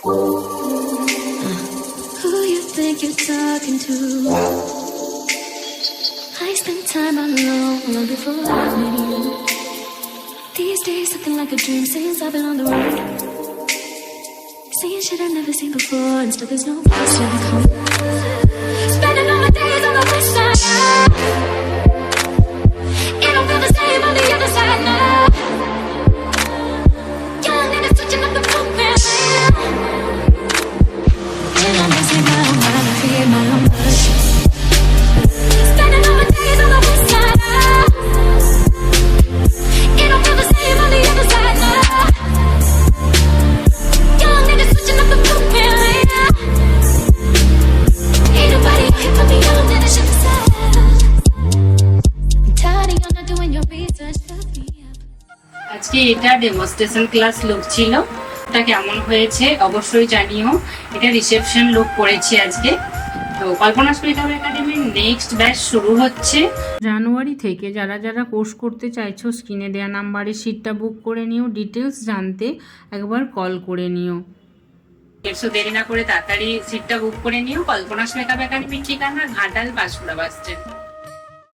Who you think you're talking to? I spent time alone long before I met you. These days something like a dream since I've been on the road, seeing shit I've never seen before, and still there's no place like home. Spending all my days on the west side now. It don't feel the same on the other side now. Young niggas switching up the program. And I'm missing my own mind, I fear my own touch. Spending all my days on the west side now. It don't feel the same on the other side now. Young niggas switching up the program. Ain't nobody can put me on, then I should have said. I'm tired of you not doing your research, fuck me up. আজকে এটা demonstration class look ছিল, এটা কেমন হয়েছে অবশ্যই জানিও। এটা reception look করেছি আজকে। তো কল্পনা স্পিকার একাডেমির নেক্সট ব্যাচ শুরু হচ্ছে জানুয়ারি থেকে। যারা যারা কোর্স করতে চাইছো স্ক্রিনে দেওয়া নাম্বারে সিটটা বুক করে নিও। ডিটেলস জানতে একবার কল করে নিও। সো দেরি না করে তাড়াতাড়ি সিটটা বুক করে নিও। কল্পনা স্পিকার একাডেমির ঠিকানা ঘাটাল পাঁশকুড়া বাস স্ট্যান্ড।